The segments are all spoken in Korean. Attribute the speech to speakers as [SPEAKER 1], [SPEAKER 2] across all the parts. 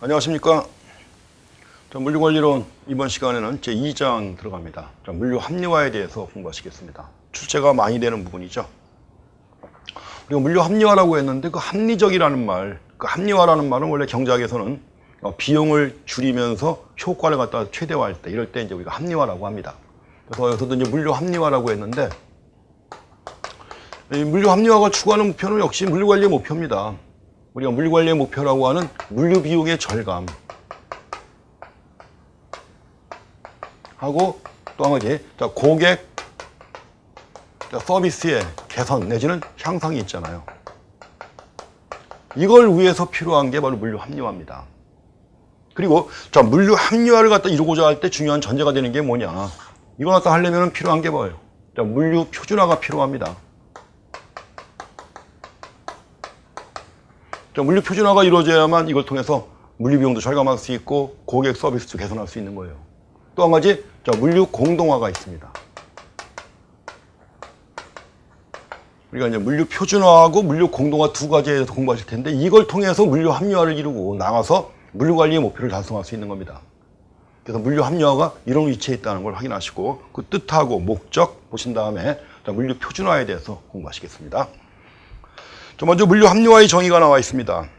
[SPEAKER 1] 안녕하십니까. 물류관리론 이번 시간에는 제2장 들어갑니다. 물류 합리화에 대해서 공부하시겠습니다. 출제가 많이 되는 부분이죠. 그리고 물류 합리화라고 했는데 그 합리적이라는 말, 그 합리화라는 말은 원래 경제학에서는 비용을 줄이면서 효과를 갖다 최대화할 때, 이럴 때 이제 우리가 합리화라고 합니다. 그래서 여기서도 이제 물류 합리화라고 했는데, 이 물류 합리화가 추구하는 목표는 역시 물류관리의 목표입니다. 우리가 물류관리의 목표라고 하는 물류 비용의 절감 하고 또 한 가지 고객 서비스의 개선 내지는 향상이 있잖아요. 이걸 위해서 필요한 게 바로 물류 합리화입니다. 그리고 물류 합리화를 갖다 이루고자 할 때 중요한 전제가 되는 게 뭐냐, 이걸 갖다 하려면 필요한 게 뭐예요? 물류 표준화가 필요합니다. 물류 표준화가 이루어져야만 이걸 통해서 물류 비용도 절감할 수 있고 고객 서비스도 개선할 수 있는 거예요. 또 한 가지 물류 공동화가 있습니다. 우리가 이제 물류 표준화하고 물류 공동화 두 가지에 대해서 공부하실 텐데, 이걸 통해서 물류 합리화를 이루고 나가서 물류 관리의 목표를 달성할 수 있는 겁니다. 그래서 물류 합리화가 이런 위치에 있다는 걸 확인하시고 그 뜻하고 목적 보신 다음에 물류 표준화에 대해서 공부하시겠습니다. 먼저 물류 합리화의 정의가 나와 있습니다.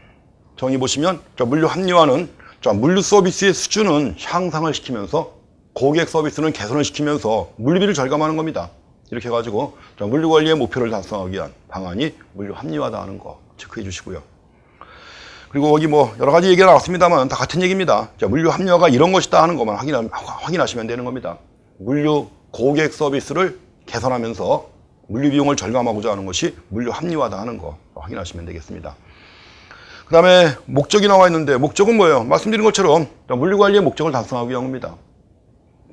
[SPEAKER 1] 정의 보시면 물류 합리화는 물류 서비스의 수준은 향상을 시키면서 고객 서비스는 개선을 시키면서 물류비를 절감하는 겁니다. 이렇게 해가지고 물류 관리의 목표를 달성하기 위한 방안이 물류 합리화다 하는 거 체크해 주시고요. 그리고 여기 여러 가지 얘기가 나왔습니다만 다 같은 얘기입니다. 물류 합리화가 이런 것이다 하는 것만 확인하시면 되는 겁니다. 물류 고객 서비스를 개선하면서 물류 비용을 절감하고자 하는 것이 물류 합리화다 하는 거 확인하시면 되겠습니다. 그 다음에 목적이 나와 있는데, 목적은 뭐예요? 말씀드린 것처럼 물류 관리의 목적을 달성하기 위한 겁니다.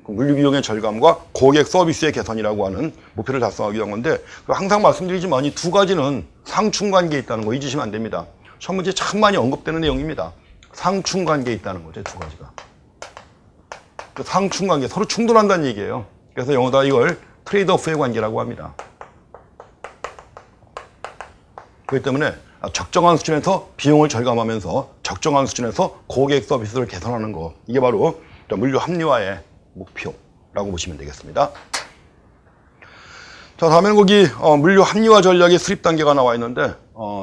[SPEAKER 1] 물류 비용의 절감과 고객 서비스의 개선이라고 하는 목표를 달성하기 위한 건데, 항상 말씀드리지만 이 두 가지는 상충관계에 있다는 거 잊으시면 안 됩니다. 시험 문제에 참 많이 언급되는 내용입니다. 상충관계에 있다는 거죠, 두 가지가. 상충관계, 서로 충돌한다는 얘기예요. 그래서 영어다 이걸 트레이드오프의 관계라고 합니다. 그렇기 때문에 적정한 수준에서 비용을 절감하면서 적정한 수준에서 고객 서비스를 개선하는 거, 이게 바로 물류 합리화의 목표라고 보시면 되겠습니다. 다음에는 거기 물류 합리화 전략의 수립 단계가 나와 있는데,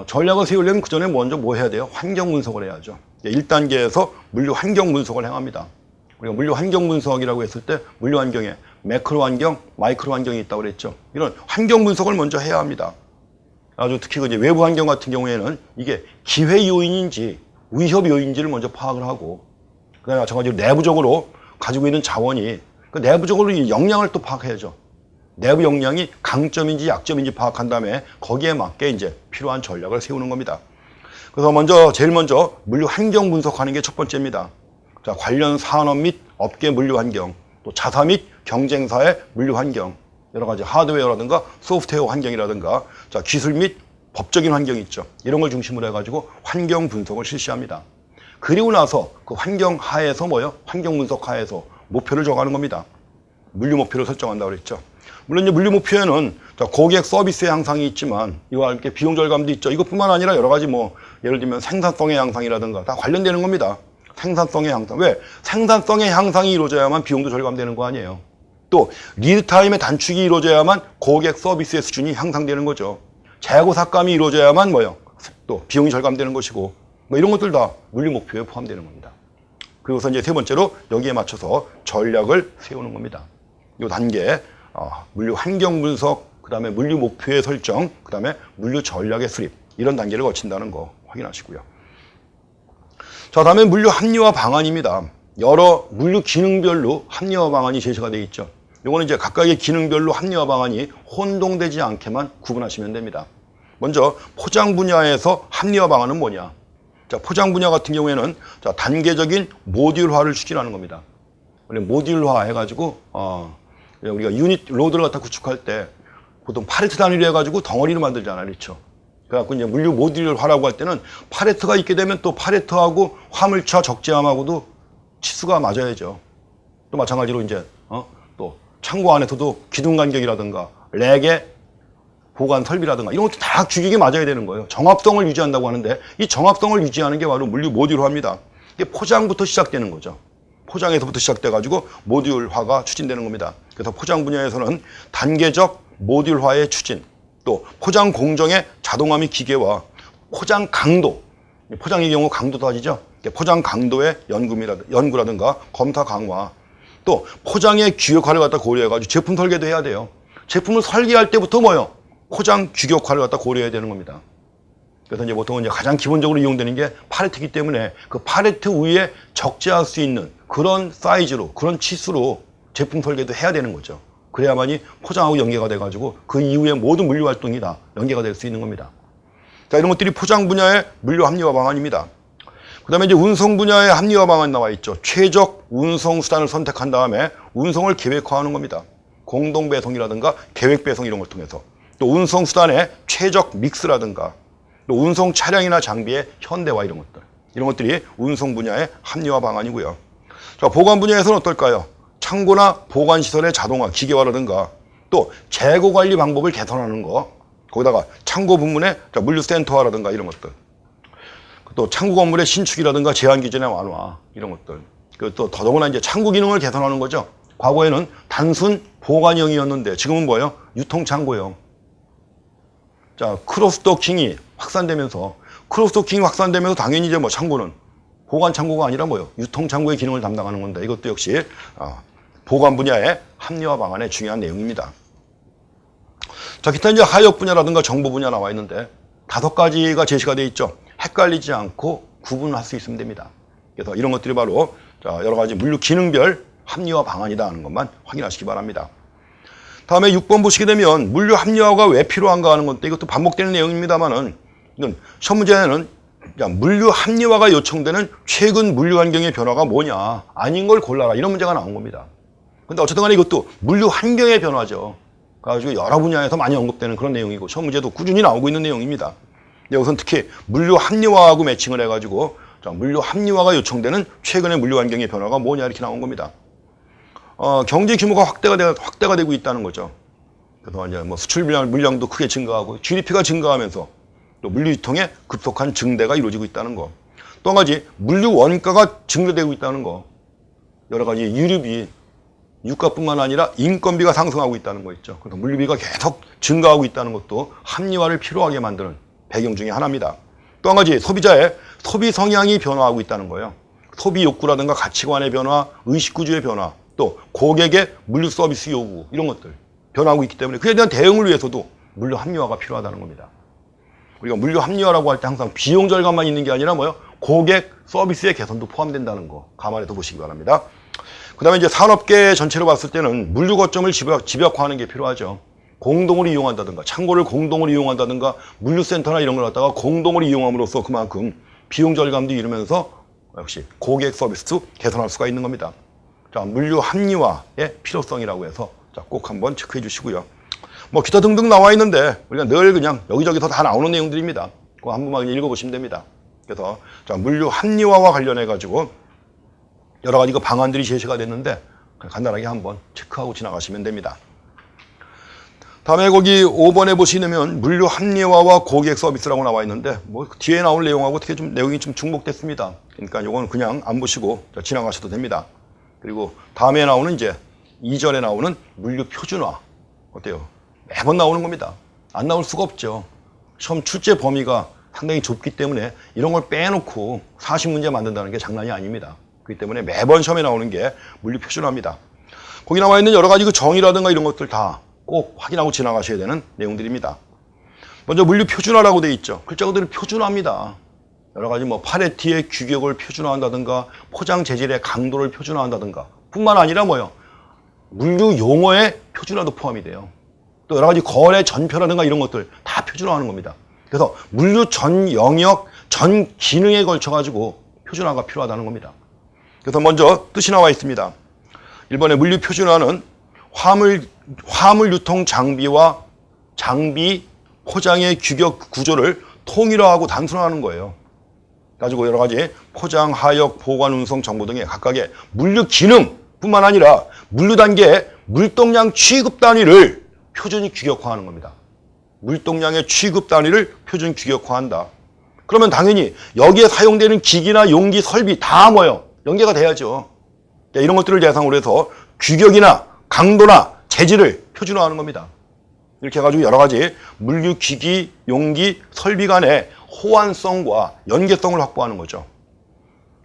[SPEAKER 1] 전략을 세우려면 그 전에 먼저 뭐 해야 돼요? 환경 분석을 해야죠. 1단계에서 물류 환경 분석을 행합니다. 우리가 물류 환경 분석이라고 했을 때 물류 환경에 매크로 환경, 마이크로 환경이 있다고 그랬죠. 이런 환경 분석을 먼저 해야 합니다. 아주 특히 이제 외부 환경 같은 경우에는 이게 기회 요인인지 위협 요인인지를 먼저 파악을 하고, 그다음에 마찬가지로 내부적으로 가지고 있는 자원이 그 내부적으로 이 역량을 또 파악해야죠. 내부 역량이 강점인지 약점인지 파악한 다음에 거기에 맞게 이제 필요한 전략을 세우는 겁니다. 그래서 제일 먼저 물류 환경 분석하는 게 첫 번째입니다. 관련 산업 및 업계 물류 환경, 또 자사 및 경쟁사의 물류 환경, 여러 가지 하드웨어라든가 소프트웨어 환경이라든가 기술 및 법적인 환경이 있죠. 이런 걸 중심으로 해가지고 환경 분석을 실시합니다. 그리고 나서 그 환경 하에서 환경 분석 하에서 목표를 정하는 겁니다. 물류 목표를 설정한다고 그랬죠. 물론 이제 물류 목표에는 고객 서비스의 향상이 있지만 이와 함께 비용 절감도 있죠. 이것뿐만 아니라 여러 가지 예를 들면 생산성의 향상이라든가 다 관련되는 겁니다. 생산성의 향상. 왜? 생산성의 향상이 이루어져야만 비용도 절감되는 거 아니에요. 또 리드타임의 단축이 이루어져야만 고객 서비스의 수준이 향상되는 거죠. 재고 삭감이 이루어져야만 또 비용이 절감되는 것이고, 이런 것들 다 물류 목표에 포함되는 겁니다. 그리고서 이제 세 번째로 여기에 맞춰서 전략을 세우는 겁니다. 이 단계, 물류 환경 분석, 그 다음에 물류 목표의 설정, 그 다음에 물류 전략의 수립, 이런 단계를 거친다는 거 확인하시고요. 다음에 물류 합리화 방안입니다. 여러 물류 기능별로 합리화 방안이 제시가 되어 있죠. 이거는 이제 각각의 기능별로 합리화 방안이 혼동되지 않게만 구분하시면 됩니다. 먼저 포장 분야에서 합리화 방안은 뭐냐? 포장 분야 같은 경우에는 단계적인 모듈화를 추진하는 겁니다. 원래 모듈화 해가지고 우리가 유닛 로드를 갖다 구축할 때 보통 팔레트 단위로 해가지고 덩어리로 만들잖아요, 그렇죠? 그래갖고 이제 물류 모듈화라고 할 때는 팔레트가 있게 되면 또 팔레트하고 화물차 적재함하고도 치수가 맞아야죠. 또 마찬가지로 이제 또 창고 안에서도 기둥 간격이라든가 렉의 보관 설비라든가 이런 것도 다 규격이 맞아야 되는 거예요. 정합성을 유지한다고 하는데 이 정합성을 유지하는 게 바로 물류 모듈화입니다. 이게 포장부터 시작되는 거죠. 포장에서부터 시작돼가지고 모듈화가 추진되는 겁니다. 그래서 포장 분야에서는 단계적 모듈화의 추진, 또 포장 공정의 자동화 및 기계화, 포장 강도, 포장의 경우 강도 따지죠. 포장 강도의 연구라든가 검사 강화, 또 포장의 규격화를 갖다 고려해가지고 제품 설계도 해야 돼요. 제품을 설계할 때부터 뭐요? 포장 규격화를 갖다 고려해야 되는 겁니다. 그래서 이제 보통은 이제 가장 기본적으로 이용되는 게 팔레트이기 때문에 그 팔레트 위에 적재할 수 있는 그런 사이즈로, 그런 치수로 제품 설계도 해야 되는 거죠. 그래야만이 포장하고 연계가 돼가지고 그 이후에 모든 물류 활동이 다 연계가 될 수 있는 겁니다. 자, 이런 것들이 포장 분야의 물류 합리화 방안입니다. 그 다음에 이제 운송 분야의 합리화 방안 나와 있죠. 최적 운송 수단을 선택한 다음에 운송을 계획화하는 겁니다. 공동 배송이라든가 계획 배송 이런 걸 통해서. 또 운송 수단의 최적 믹스라든가 또 운송 차량이나 장비의 현대화 이런 것들. 이런 것들이 운송 분야의 합리화 방안이고요. 자, 보관 분야에서는 어떨까요? 창고나 보관시설의 자동화, 기계화라든가 또 재고 관리 방법을 개선하는 거. 거기다가 창고 부문의 물류센터화라든가 이런 것들. 또 창고 건물의 신축이라든가 제한 기준의 완화 이런 것들. 또 더더구나 이제 창고 기능을 개선하는 거죠. 과거에는 단순 보관형이었는데 지금은 뭐예요? 유통창고형. 자, 크로스도킹이 확산되면서 당연히 이제 뭐 창고는 보관 창고가 아니라 뭐예요? 유통 창고의 기능을 담당하는 건데 이것도 역시 보관 분야의 합리화 방안의 중요한 내용입니다. 자, 기타 이제 하역 분야라든가 정보 분야 나와 있는데 5가지가 제시가 되어 있죠. 헷갈리지 않고 구분할 수 있으면 됩니다. 그래서 이런 것들이 바로 여러 가지 물류 기능별 합리화 방안이다 하는 것만 확인하시기 바랍니다. 다음에 6번 보시게 되면 물류 합리화가 왜 필요한가 하는 건데 이것도 반복되는 내용입니다만은 이건 시험 문제에는 물류 합리화가 요청되는 최근 물류 환경의 변화가 뭐냐, 아닌 걸 골라라 이런 문제가 나온 겁니다. 근데 어쨌든 간에 이것도 물류 환경의 변화죠. 그래가지고 여러 분야에서 많이 언급되는 그런 내용이고 시험 문제도 꾸준히 나오고 있는 내용입니다. 여기서는 특히 물류 합리화하고 매칭을 해가지고 물류 합리화가 요청되는 최근의 물류 환경의 변화가 뭐냐 이렇게 나온 겁니다. 경제 규모가 확대가 되고 있다는 거죠. 그래서 이제 뭐 수출 물량도 크게 증가하고 GDP가 증가하면서 또 물류 유통의 급속한 증대가 이루어지고 있다는 거. 또 한 가지 물류 원가가 증대되고 있다는 거. 여러 가지 유류비, 유가뿐만 아니라 인건비가 상승하고 있다는 거 있죠. 그래서 물류비가 계속 증가하고 있다는 것도 합리화를 필요하게 만드는 배경 중에 하나입니다. 또 한 가지 소비자의 소비 성향이 변화하고 있다는 거예요. 소비 욕구라든가 가치관의 변화, 의식구조의 변화, 또 고객의 물류 서비스 요구 이런 것들 변화하고 있기 때문에 그에 대한 대응을 위해서도 물류 합리화가 필요하다는 겁니다. 우리가 물류 합리화라고 할 때 항상 비용 절감만 있는 게 아니라 뭐요? 고객 서비스의 개선도 포함된다는 거 감안해서 보시기 바랍니다. 그 다음에 이제 산업계 전체로 봤을 때는 물류 거점을 집약화하는 게 필요하죠. 공동으로 이용한다든가 창고를 공동으로 이용한다든가 물류센터나 이런 걸 갖다가 공동으로 이용함으로써 그만큼 비용 절감도 이루면서 역시 고객 서비스 개선할 수가 있는 겁니다. 자, 물류 합리화의 필요성이라고 해서 꼭 한번 체크해 주시고요. 뭐 기타 등등 나와 있는데 우리가 늘 그냥 여기저기서 다 나오는 내용들입니다. 그거 한 번만 읽어보시면 됩니다. 그래서 물류 합리화와 관련해 가지고 여러 가지 방안들이 제시가 됐는데 간단하게 한번 체크하고 지나가시면 됩니다. 다음에 거기 5번에 보시면 물류 합리화와 고객 서비스라고 나와 있는데 뭐 뒤에 나올 내용하고 어떻게 좀 내용이 좀 중복됐습니다. 그러니까 이건 그냥 안 보시고 지나가셔도 됩니다. 그리고 다음에 나오는 이제 2절에 나오는 물류 표준화 어때요? 매번 나오는 겁니다. 안 나올 수가 없죠. 시험 출제 범위가 상당히 좁기 때문에 이런 걸 빼놓고 40문제 만든다는 게 장난이 아닙니다. 그렇기 때문에 매번 시험에 나오는 게 물류 표준화입니다. 거기 나와 있는 여러 가지 그 정의라든가 이런 것들 다 꼭 확인하고 지나가셔야 되는 내용들입니다. 먼저 물류 표준화라고 되어 있죠. 글자 그대로 표준화입니다. 여러 가지 뭐 팔레트의 규격을 표준화한다든가 포장 재질의 강도를 표준화한다든가 뿐만 아니라 뭐요? 물류 용어의 표준화도 포함이 돼요. 또 여러 가지 거래 전표라든가 이런 것들 다 표준화하는 겁니다. 그래서 물류 전 영역, 전 기능에 걸쳐가지고 표준화가 필요하다는 겁니다. 그래서 먼저 뜻이 나와 있습니다. 1번의 물류 표준화는 화물 유통 장비와 장비 포장의 규격 구조를 통일화하고 단순화하는 거예요. 가지고 여러 가지 포장, 하역, 보관, 운송, 정보 등의 각각의 물류 기능뿐만 아니라 물류 단계의 물동량 취급 단위를 표준 규격화하는 겁니다. 물동량의 취급 단위를 표준 규격화한다. 그러면 당연히 여기에 사용되는 기기나 용기, 설비 다 뭐예요? 연계가 돼야죠. 이런 것들을 대상으로 해서 규격이나 강도나 재질을 표준화하는 겁니다. 이렇게 해가지고 여러 가지 물류, 기기, 용기, 설비 간의 호환성과 연계성을 확보하는 거죠.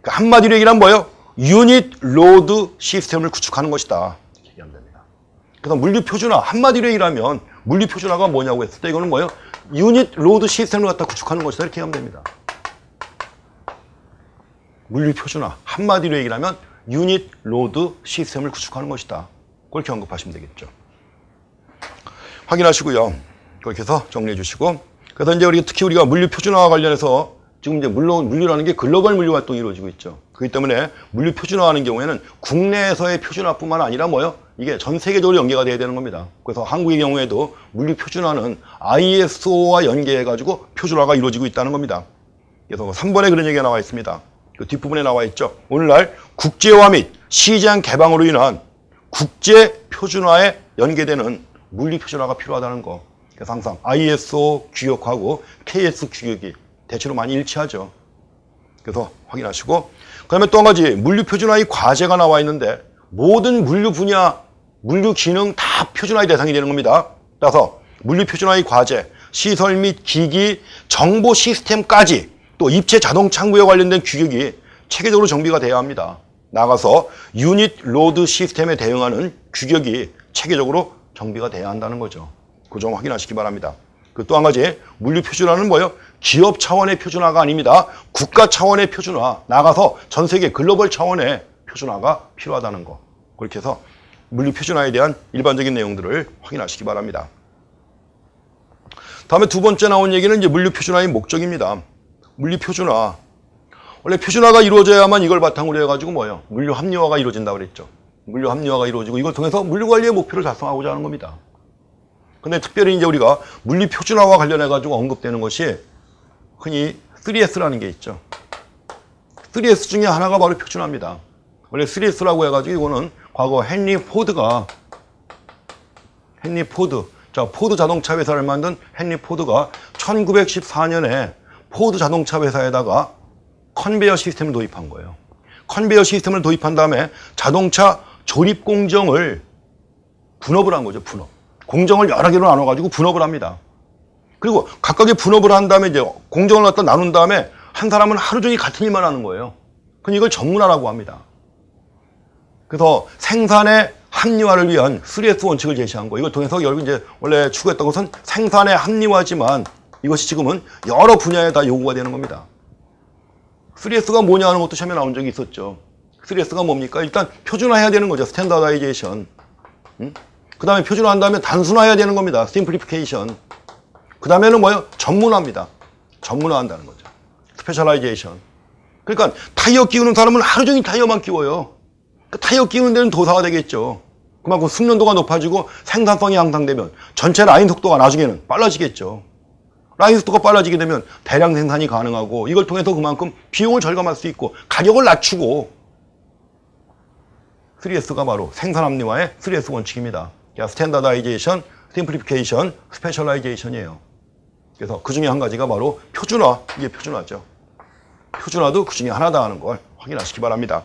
[SPEAKER 1] 그러니까 한마디로 얘기하면 뭐예요? 유닛 로드 시스템을 구축하는 것이다. 이렇게 얘기하면 됩니다. 그래서 물류 표준화, 한마디로 얘기하면 물류 표준화가 뭐냐고 했을 때 이거는 뭐예요? 유닛 로드 시스템을 갖다 구축하는 것이다. 이렇게 하면 됩니다. 물류 표준화, 한마디로 얘기하면 유닛 로드 시스템을 구축하는 것이다. 그렇게 언급하시면 되겠죠. 확인하시고요. 그렇게 해서 정리해 주시고. 그래서 이제 특히 우리가 물류 표준화와 관련해서 지금 이제 물론 물류라는 게 글로벌 물류 활동이 이루어지고 있죠. 그렇기 때문에 물류 표준화하는 경우에는 국내에서의 표준화뿐만 아니라 뭐요? 이게 전 세계적으로 연계가 돼야 되는 겁니다. 그래서 한국의 경우에도 물류 표준화는 ISO와 연계해가지고 표준화가 이루어지고 있다는 겁니다. 그래서 3번에 그런 얘기가 나와 있습니다. 그 뒷부분에 나와 있죠. 오늘날 국제화 및 시장 개방으로 인한 국제 표준화에 연계되는 물류 표준화가 필요하다는 거. 그래서 항상 ISO 규격하고 KS 규격이 대체로 많이 일치하죠. 그래서 확인하시고. 그 다음에 또 한 가지 물류 표준화의 과제가 나와 있는데 모든 물류 분야, 물류 기능 다 표준화의 대상이 되는 겁니다. 따라서 물류 표준화의 과제, 시설 및 기기, 정보 시스템까지 또 입체 자동 창구에 관련된 규격이 체계적으로 정비가 돼야 합니다. 나가서 유닛 로드 시스템에 대응하는 규격이 체계적으로 정비가 돼야 한다는 거죠. 그 점 확인하시기 바랍니다. 그 또 한 가지 물류 표준화는 뭐예요? 기업 차원의 표준화가 아닙니다. 국가 차원의 표준화, 나가서 전 세계 글로벌 차원의 표준화가 필요하다는 거. 그렇게 해서 물류 표준화에 대한 일반적인 내용들을 확인하시기 바랍니다. 다음에 두 번째 나온 얘기는 이제 물류 표준화의 목적입니다. 물류 표준화. 원래 표준화가 이루어져야만 이걸 바탕으로 해가지고 뭐예요? 물류 합리화가 이루어진다고 그랬죠. 물류 합리화가 이루어지고 이걸 통해서 물류 관리의 목표를 달성하고자 하는 겁니다. 근데 특별히 이제 우리가 물류 표준화와 관련해가지고 언급되는 것이 흔히 3S라는 게 있죠. 3S 중에 하나가 바로 표준화입니다. 원래 3S라고 해가지고 이거는 과거 헨리 포드, 포드 자동차 회사를 만든 헨리 포드가 1914년에 포드 자동차 회사에다가 컨베이어 시스템을 도입한 거예요. 컨베이어 시스템을 도입한 다음에 자동차 조립 공정을 분업을 한 거죠, 분업. 공정을 여러 개로 나눠가지고 분업을 합니다. 그리고 각각의 분업을 한 다음에 이제 공정을 갖다 나눈 다음에 한 사람은 하루 종일 같은 일만 하는 거예요. 그럼 이걸 전문화라고 합니다. 그래서 생산의 합리화를 위한 3S 원칙을 제시한 거. 이걸 통해서 결국 이제 원래 추구했던 것은 생산의 합리화지만 이것이 지금은 여러 분야에 다 요구가 되는 겁니다. 3S가 뭐냐 하는 것도 처음에 나온 적이 있었죠. 3S가 뭡니까? 일단 표준화해야 되는 거죠. 스탠다다이제이션. 그 다음에 표준화한 다음에 단순화해야 되는 겁니다. 심플리피케이션. 그 다음에는 뭐예요? 전문화입니다. 전문화한다는 거죠. 스페셜라이제이션. 그러니까 타이어 끼우는 사람은 하루 종일 타이어만 끼워요. 그 타이어 끼우는 데는 도사가 되겠죠. 그만큼 숙련도가 높아지고 생산성이 향상되면 전체 라인 속도가 나중에는 빨라지겠죠. 라인 속도가 빨라지게 되면 대량 생산이 가능하고 이걸 통해서 그만큼 비용을 절감할 수 있고 가격을 낮추고 3S가 바로 생산 합리화의 3S 원칙입니다. 스탠다다이제이션, 심플리피케이션, 스페셜라이제이션이에요. 그래서 그 중에 한 가지가 바로 표준화, 이게 표준화죠. 표준화도 그 중에 하나다 하는 걸 확인하시기 바랍니다.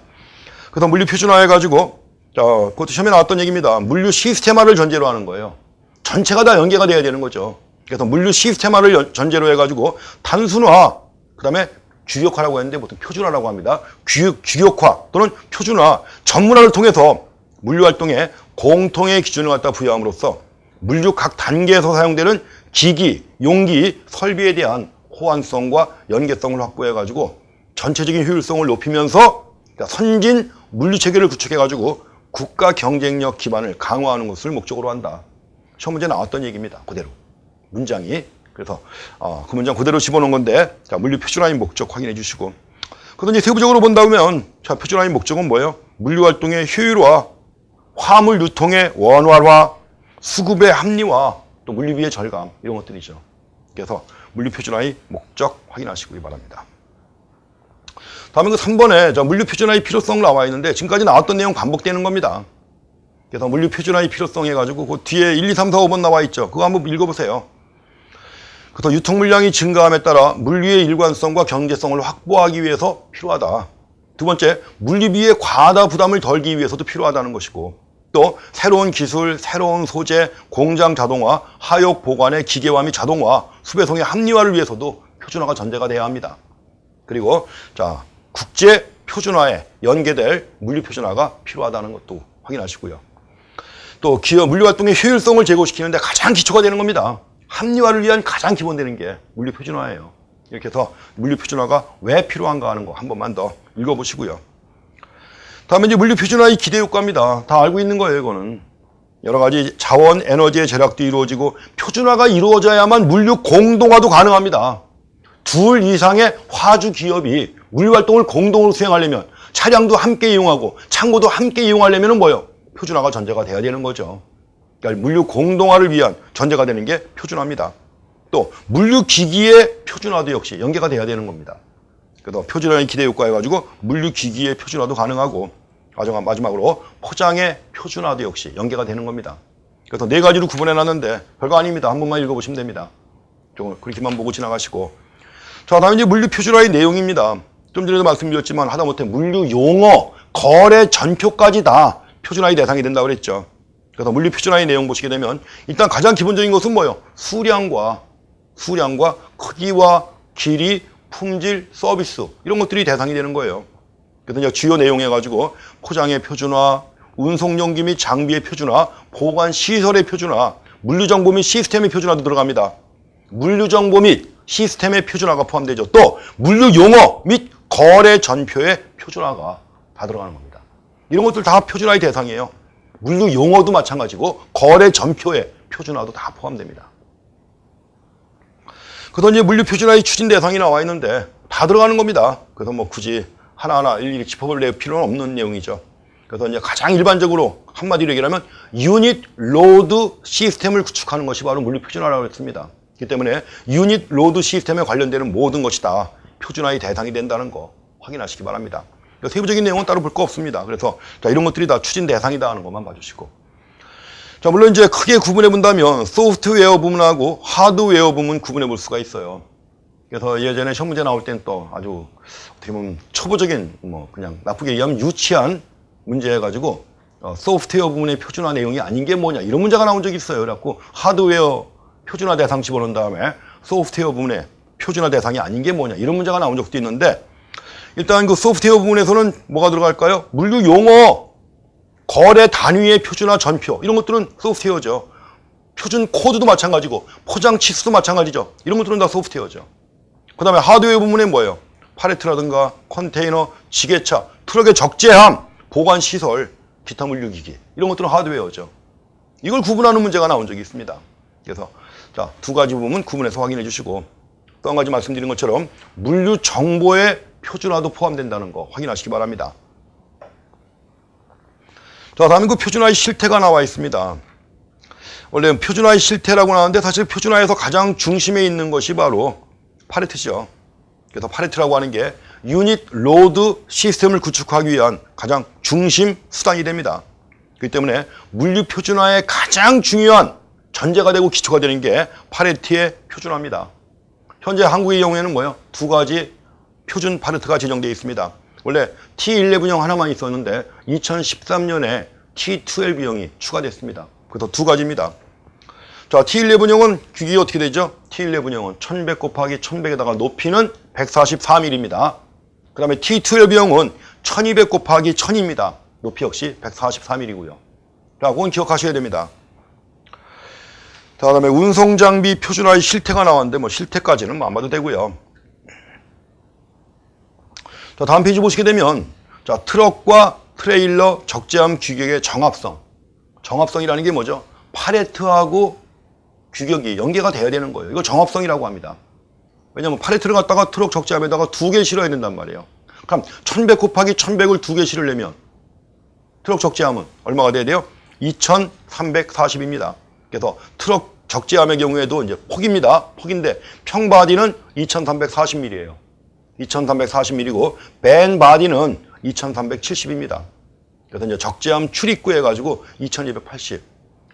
[SPEAKER 1] 그래서 물류 표준화 해가지고, 그것도 처음에 나왔던 얘기입니다. 물류 시스템화를 전제로 하는 거예요. 전체가 다 연계가 돼야 되는 거죠. 그래서 물류 시스템화를 전제로 해가지고 단순화, 그 다음에 규격화라고 했는데 보통 표준화라고 합니다. 규격화 또는 표준화, 전문화를 통해서 물류 활동에 공통의 기준을 갖다 부여함으로써 물류 각 단계에서 사용되는 기기, 용기, 설비에 대한 호환성과 연계성을 확보해가지고 전체적인 효율성을 높이면서 선진 물류 체계를 구축해가지고 국가 경쟁력 기반을 강화하는 것을 목적으로 한다. 시험 문제 나왔던 얘기입니다. 그대로. 문장이. 그래서 그 문장 그대로 집어넣은 건데 자, 물류 표준화의 목적 확인해 주시고 그래서 이제 세부적으로 본다면 자, 표준화의 목적은 뭐예요? 물류 활동의 효율화, 화물 유통의 원활화, 수급의 합리화, 또 물류비의 절감 이런 것들이죠. 그래서 물류 표준화의 목적 확인하시기 바랍니다. 다음에 그 3번에 자, 물류 표준화의 필요성 나와 있는데 지금까지 나왔던 내용 반복되는 겁니다. 그래서 물류 표준화의 필요성 해가지고 그 뒤에 1, 2, 3, 4, 5번 나와 있죠. 그거 한번 읽어보세요. 그래서 유통 물량이 증가함에 따라 물류의 일관성과 경제성을 확보하기 위해서 필요하다. 두 번째, 물류비의 과다 부담을 덜기 위해서도 필요하다는 것이고, 또 새로운 기술, 새로운 소재, 공장 자동화, 하역 보관의 기계화 및 자동화, 수배송의 합리화를 위해서도 표준화가 전제가 돼야 합니다. 그리고 자, 국제 표준화에 연계될 물류 표준화가 필요하다는 것도 확인하시고요. 또 기업 물류 활동의 효율성을 제고시키는데 가장 기초가 되는 겁니다. 합리화를 위한 가장 기본되는 게 물류 표준화예요. 이렇게 해서 물류 표준화가 왜 필요한가 하는 거 한 번만 더 읽어보시고요. 다음에 이제 물류 표준화의 기대 효과입니다. 다 알고 있는 거예요, 이거는. 여러 가지 자원, 에너지의 절약도 이루어지고 표준화가 이루어져야만 물류 공동화도 가능합니다. 둘 이상의 화주 기업이 물류 활동을 공동으로 수행하려면 차량도 함께 이용하고 창고도 함께 이용하려면 뭐예요? 표준화가 전제가 돼야 되는 거죠. 그러니까 물류 공동화를 위한 전제가 되는 게 표준화입니다. 또 물류 기기의 표준화도 역시 연계가 돼야 되는 겁니다. 그래서 표준화의 기대 효과 해가지고 물류 기기의 표준화도 가능하고 마지막으로 포장의 표준화도 역시 연계가 되는 겁니다. 그래서 네 가지로 구분해놨는데 별거 아닙니다. 한 번만 읽어보시면 됩니다. 좀 그렇게만 보고 지나가시고. 자, 다음에 이제 물류 표준화의 내용입니다. 좀 전에도 말씀드렸지만 하다못해 물류 용어, 거래 전표까지 다 표준화의 대상이 된다고 그랬죠. 그래서 물류 표준화의 내용 보시게 되면 일단 가장 기본적인 것은 뭐예요? 수량과 크기와 길이, 품질, 서비스 이런 것들이 대상이 되는 거예요. 그래서 이제 주요 내용 해가지고 포장의 표준화, 운송용기 및 장비의 표준화, 보관 시설의 표준화, 물류정보 및 시스템의 표준화도 들어갑니다. 물류정보 및 시스템의 표준화가 포함되죠. 또 물류용어 및 거래 전표의 표준화가 다 들어가는 겁니다. 이런 것들 다 표준화의 대상이에요. 물류용어도 마찬가지고 거래 전표의 표준화도 다 포함됩니다. 그래서 이제 물류 표준화의 추진 대상이 나와 있는데 다 들어가는 겁니다. 그래서 뭐 굳이 하나하나 일일이 짚어볼 필요는 없는 내용이죠. 그래서 이제 가장 일반적으로 한마디로 얘기하면 유닛 로드 시스템을 구축하는 것이 바로 물류 표준화라고 했습니다. 그렇기 때문에 유닛 로드 시스템에 관련되는 모든 것이 다 표준화의 대상이 된다는 거 확인하시기 바랍니다. 세부적인 내용은 따로 볼 거 없습니다. 그래서 자, 이런 것들이 다 추진 대상이다 하는 것만 봐주시고. 자, 물론 이제 크게 구분해 본다면 소프트웨어 부문하고 하드웨어 부문 구분해 볼 수가 있어요. 그래서 예전에 시험 문제 나올 때는 또 아주 어떻게 보면 초보적인 뭐 그냥 나쁘게 얘기하면 유치한 문제 해가지고 소프트웨어 부문의 표준화 내용이 아닌 게 뭐냐 이런 문제가 나온 적이 있어요. 그래갖고 하드웨어 표준화 대상 집어넣은 다음에 소프트웨어 부문의 표준화 대상이 아닌 게 뭐냐 이런 문제가 나온 적도 있는데 일단 그 소프트웨어 부분에서는 뭐가 들어갈까요? 물류 용어, 거래 단위의 표준화 전표 이런 것들은 소프트웨어죠. 표준 코드도 마찬가지고 포장 치수도 마찬가지죠. 이런 것들은 다 소프트웨어죠. 그 다음에 하드웨어 부분에 뭐예요? 팔레트라든가 컨테이너, 지게차, 트럭의 적재함, 보관시설, 기타 물류기기 이런 것들은 하드웨어죠. 이걸 구분하는 문제가 나온 적이 있습니다. 그래서 자, 두 가지 부분 구분해서 확인해 주시고 또 한 가지 말씀드린 것처럼 물류 정보의 표준화도 포함된다는 거 확인하시기 바랍니다. 자, 다음은 그 표준화의 실태가 나와 있습니다. 원래 표준화의 실태라고 나오는데 사실 표준화에서 가장 중심에 있는 것이 바로 팔레트죠. 그래서 팔레트라고 하는 게 유닛 로드 시스템을 구축하기 위한 가장 중심 수단이 됩니다. 그렇기 때문에 물류 표준화의 가장 중요한 전제가 되고 기초가 되는 게 팔레트의 표준화입니다. 현재 한국의 경우에는 뭐예요? 두 가지 표준 팔레트가 제정되어 있습니다. 원래 T11형 하나만 있었는데 2013년에 T12형이 추가됐습니다. 그래서 두 가지입니다. 자, T11형은 규격이 어떻게 되죠? T11형은 1100 곱하기 1100에다가 높이는 144mm입니다. 그 다음에 T12형은 1200 곱하기 1000입니다. 높이 역시 144mm고요. 자, 그건 기억하셔야 됩니다. 자, 그다음에 운송장비 표준화의 실태가 나왔는데 뭐 실태까지는 안 봐도 되고요. 자, 다음 페이지 보시게 되면 자, 트럭과 트레일러 적재함 규격의 정합성. 정합성이라는 게 뭐죠? 팔레트하고 규격이 연계가 돼야 되는 거예요. 이거 정합성이라고 합니다. 왜냐하면 팔레트를 갖다가 트럭 적재함에다가 두 개 실어야 된단 말이에요. 그럼 1100 곱하기 1100을 두 개 실으려면 트럭 적재함은 얼마가 돼야 돼요? 2340입니다. 그래서 트럭 적재함의 경우에도 이제 폭입니다. 폭인데 평바디는 2340mm예요. 2340mm고 벤 바디는 2370입니다. 그래서 이제 적재함 출입구 해가지고 2280.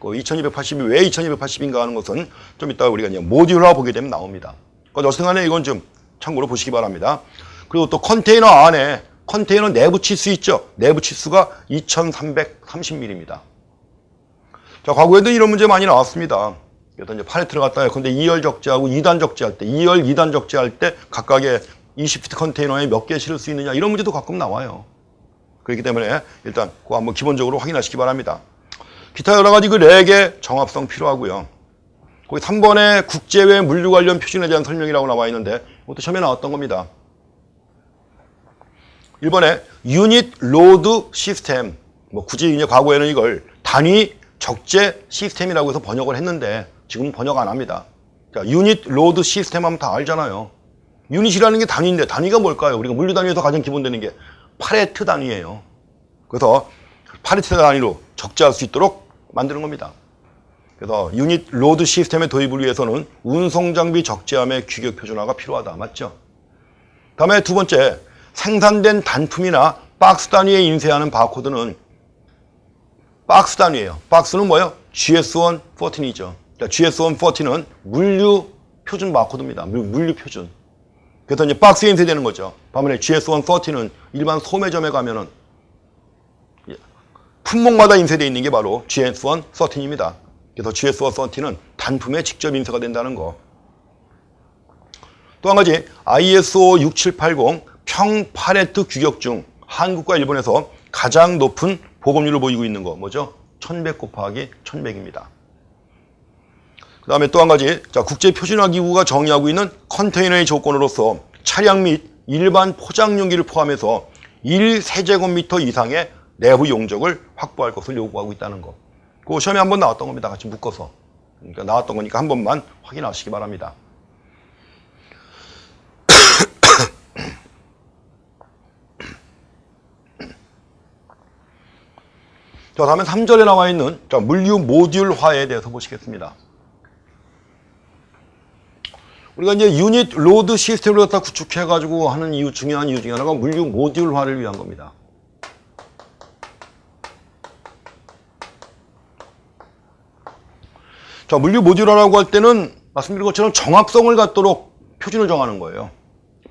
[SPEAKER 1] 그 2280이 왜 2280인가 하는 것은 좀 이따 우리가 이제 모듈화 보게 되면 나옵니다. 그러니까 여튼간에 이건 좀 참고로 보시기 바랍니다. 그리고 또 컨테이너 안에 컨테이너 내부 치수 있죠? 내부 치수가 2330mm입니다. 자, 과거에도 이런 문제 많이 나왔습니다. 그래서 이제 팔레트를 갖다가 근데 2열 적재하고 2단 적재할 때, 2열, 2단 적재할 때 각각의 20피트 컨테이너에 몇 개 실을 수 있느냐 이런 문제도 가끔 나와요. 그렇기 때문에 일단 그거 한번 기본적으로 확인하시기 바랍니다. 기타 여러 가지 그 렉의 정합성 필요하고요. 거기 3번에 국제외 물류 관련 표준에 대한 설명이라고 나와 있는데 이것도 처음에 나왔던 겁니다. 1번에 유닛 로드 시스템, 뭐 굳이 이제 과거에는 이걸 단위 적재 시스템이라고 해서 번역을 했는데 지금 번역 안 합니다. 자, 유닛 로드 시스템 하면 다 알잖아요. 유닛이라는 게 단위인데 단위가 뭘까요? 우리가 물류 단위에서 가장 기본되는 게 파레트 단위예요. 그래서 파레트 단위로 적재할 수 있도록 만드는 겁니다. 그래서 유닛 로드 시스템의 도입을 위해서는 운송 장비 적재함의 규격 표준화가 필요하다. 맞죠? 다음에 두 번째, 생산된 단품이나 박스 단위에 인쇄하는 바코드는 박스 단위예요. 박스는 뭐예요? GS1 14이죠. GS1 14는 물류 표준 바코드입니다. 물류 표준. 그래서 이제 박스에 인쇄되는 거죠. 반면에 GS1 14는 일반 소매점에 가면은 품목마다 인쇄되어 있는 게 바로 GS1 13입니다. 그래서 GS1 13는 단품에 직접 인쇄가 된다는 거. 또 한 가지 ISO 6780 평파레트 규격 중 한국과 일본에서 가장 높은 보급률을 보이고 있는 거 뭐죠? 1100 곱하기 1100입니다. 그 다음에 또 한 가지, 자, 국제표준화기구가 정의하고 있는 컨테이너의 조건으로서 차량 및 일반 포장 용기를 포함해서 1세제곱미터 이상의 내부 용적을 확보할 것을 요구하고 있다는 거. 그거 시험에 한번 나왔던 겁니다. 같이 묶어서. 그러니까 나왔던 거니까 한 번만 확인하시기 바랍니다. 자, 다음에 3절에 나와 있는 자, 물류 모듈화에 대해서 보시겠습니다. 우리가 이제 유닛 로드 시스템을 갖다 구축해가지고 하는 이유, 중요한 이유 중에 하나가 물류 모듈화를 위한 겁니다. 자, 물류 모듈화라고 할 때는 말씀드린 것처럼 정합성을 갖도록 표준을 정하는 거예요.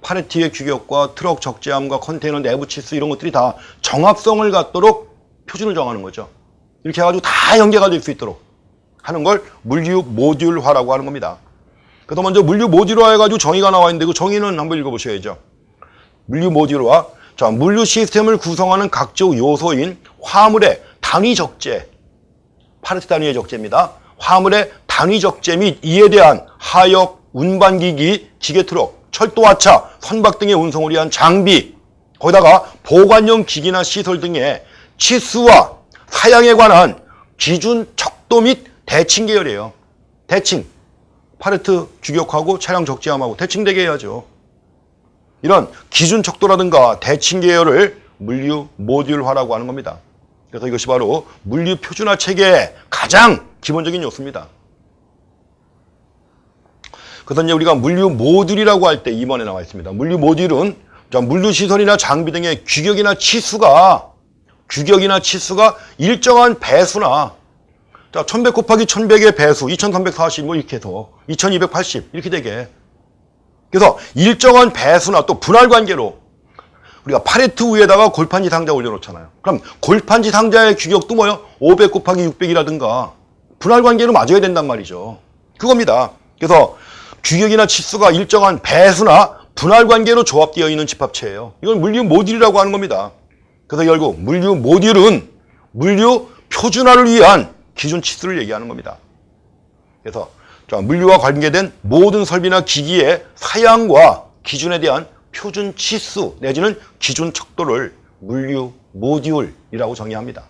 [SPEAKER 1] 파레트의 규격과 트럭 적재함과 컨테이너 내부 치수 이런 것들이 다 정합성을 갖도록 표준을 정하는 거죠. 이렇게 해가지고 다 연계가 될 수 있도록 하는 걸 물류 모듈화라고 하는 겁니다. 그래서 먼저 물류 모듈화 해가지고 정의가 나와 있는데 그 정의는 한번 읽어보셔야죠. 물류 모듈화. 자, 물류 시스템을 구성하는 각종 요소인 화물의 단위 적재, 파레트 단위의 적재입니다. 화물의 단위 적재 및 이에 대한 하역, 운반기기, 기계트럭, 철도하차, 선박 등의 운송을 위한 장비, 거기다가 보관용 기기나 시설 등의 치수와 사양에 관한 기준 척도 및 대칭 계열이에요. 대칭. 파레트 규격하고 차량 적재함하고 대칭되게 해야죠. 이런 기준 척도라든가 대칭 계열을 물류 모듈화라고 하는 겁니다. 그래서 이것이 바로 물류 표준화 체계의 가장 기본적인 요소입니다. 그래서 이제 우리가 물류 모듈이라고 할 때 2번에 나와 있습니다. 물류 모듈은 물류 시설이나 장비 등의 규격이나 치수가 일정한 배수나 자, 1100 곱하기 1100의 배수, 2340 뭐 이렇게 해서 2280 이렇게 되게. 그래서 일정한 배수나 또 분할 관계로 우리가 파레트 위에다가 골판지 상자 올려놓잖아요. 그럼 골판지 상자의 규격도 뭐요? 500 곱하기 600이라든가 분할 관계로 맞아야 된단 말이죠. 그겁니다. 그래서 규격이나 치수가 일정한 배수나 분할 관계로 조합되어 있는 집합체예요. 이건 물류 모듈이라고 하는 겁니다. 그래서 결국 물류 모듈은 물류 표준화를 위한 기준 치수를 얘기하는 겁니다. 그래서 물류와 관계된 모든 설비나 기기의 사양과 기준에 대한 표준 치수 내지는 기준 척도를 물류 모듈이라고 정의합니다.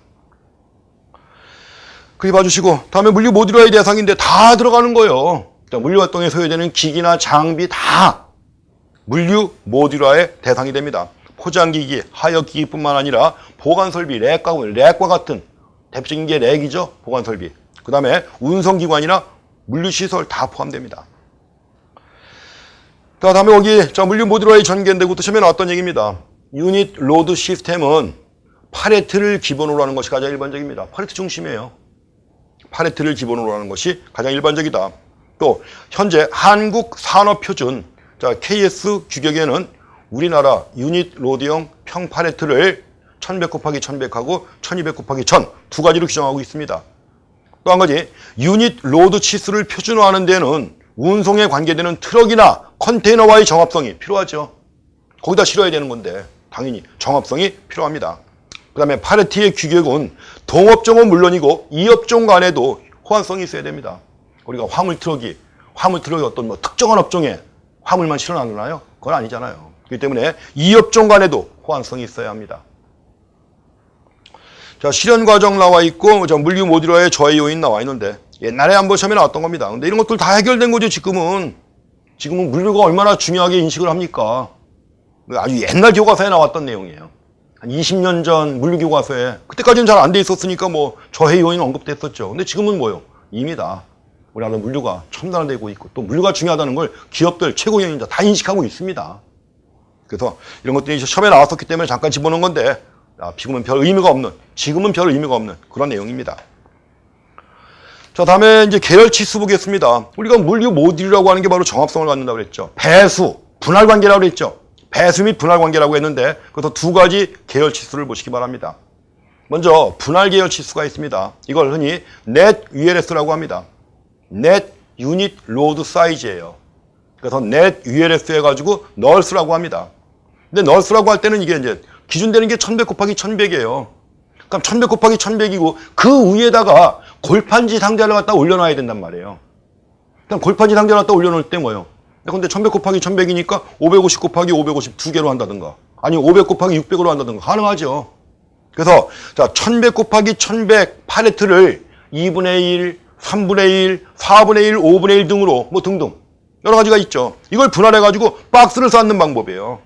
[SPEAKER 1] 그게 봐주시고 다음에 물류 모듈화의 대상인데 다 들어가는 거예요. 물류 활동에 소요되는 기기나 장비 다 물류 모듈화의 대상이 됩니다. 포장기기, 하역기기뿐만 아니라 보관설비, 렉과 같은 대표적인 게 렉이죠. 보관설비. 그 다음에 운송기관이나 물류시설 다 포함됩니다. 자, 다음에 여기 물류 모듈화의 전개인데 그것도 처음에 나왔던 얘기입니다. 유닛 로드 시스템은 파레트를 기본으로 하는 것이 가장 일반적입니다. 파레트 중심이에요. 팔레트를 기본으로 하는 것이 가장 일반적이다. 또 현재 한국산업표준 KS 규격에는 우리나라 유닛 로드형 평 팔레트를 1100 곱하기 1100하고 1200 곱하기 1000 두 가지로 규정하고 있습니다. 또 한 가지, 유닛 로드 치수를 표준화하는 데는 운송에 관계되는 트럭이나 컨테이너와의 정합성이 필요하죠. 거기다 실어야 되는 건데 당연히 정합성이 필요합니다. 그 다음에 팔레트의 규격은 동업종은 물론이고 이업종 간에도 호환성이 있어야 됩니다. 우리가 화물 트럭이 어떤 특정한 업종에 화물만 실어나누나요? 그건 아니잖아요. 그렇기 때문에 이업종 간에도 호환성이 있어야 합니다. 자, 실현 과정 나와 있고, 물류 모듈화의 저해 요인 나와 있는데, 옛날에 한번 시험에 나왔던 겁니다. 근데 이런 것들 다 해결된 거죠, 지금은. 지금은 물류가 얼마나 중요하게 인식을 합니까? 아주 옛날 교과서에 나왔던 내용이에요. 한 20년 전 물류 교과서에, 그때까지는 잘 안 돼 있었으니까 저해 요인 언급됐었죠. 근데 지금은 이미 다 우리나라 물류가 첨단화되고 있고, 또 물류가 중요하다는 걸 기업들, 최고위원자 다 인식하고 있습니다. 그래서 이런 것들이 시험에 나왔었기 때문에 잠깐 집어넣은 건데, 지금은 별 의미가 없는 그런 내용입니다. 자, 다음에 이제 계열 치수 보겠습니다. 우리가 물류 모듈이라고 하는 게 바로 정합성을 갖는다고 그랬죠. 배수, 분할 관계라고 그랬죠. 배수 및 분할 관계라고 했는데, 그래서 두 가지 계열 치수를 보시기 바랍니다. 먼저 분할 계열 치수가 있습니다. 이걸 흔히 net ULS라고 합니다. net unit load size예요. 그래서 net ULS 해가지고 널스라고 합니다. 근데 널스라고 할 때는 이게 이제 기준되는 게 1100 곱하기 1100이에요. 그럼 1100 곱하기 1100이고 그 위에다가 골판지 상자를 갖다 올려놔야 된단 말이에요. 그럼 골판지 상자를 갖다 올려놓을 때 근데 1100 곱하기 1100이니까 550 곱하기 550 두 개로 한다든가 아니면 500 곱하기 600으로 한다든가 가능하죠. 그래서 자 1100 곱하기 1100 팔레트를 2분의 1, 3분의 1, 4분의 1, 5분의 1 등으로 등등 여러 가지가 있죠. 이걸 분할해가지고 박스를 쌓는 방법이에요.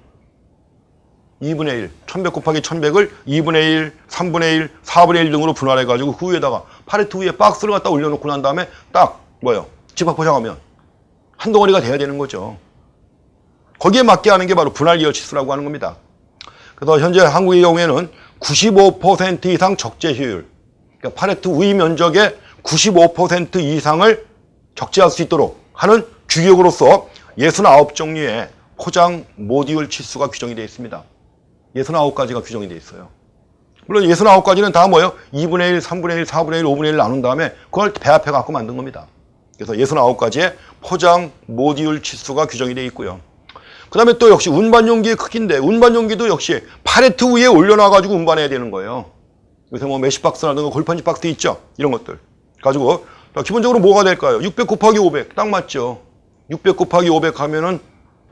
[SPEAKER 1] 2분의 1, 1100 곱하기 1100을 2분의 1, 3분의 1, 4분의 1 등으로 분할해가지고 그 위에다가 팔레트 위에 박스를 갖다 올려놓고 난 다음에 딱 집합 포장하면 한 덩어리가 돼야 되는 거죠. 거기에 맞게 하는 게 바로 분할 계열 치수라고 하는 겁니다. 그래서 현재 한국의 경우에는 95% 이상 적재 효율, 그러니까 팔레트 위 면적의 95% 이상을 적재할 수 있도록 하는 규격으로서 69종류의 포장 모듈 치수가 규정이 되어 있습니다. 69가지가 규정이 되어 있어요. 물론 69가지는 다 2분의 1, 3분의 1, 4분의 1, 5분의 1 나눈 다음에 그걸 배합해 갖고 만든 겁니다. 그래서 69가지의 포장 모듈 치수가 규정이 되어 있고요. 그 다음에 또 역시 운반 용기의 크기인데 운반 용기도 역시 팔레트 위에 올려놔 가지고 운반해야 되는 거예요. 요새 메쉬 박스라든가 골판지 박스 있죠? 이런 것들 가지고 기본적으로 뭐가 될까요? 600 곱하기 500 딱 맞죠? 600 곱하기 500 하면은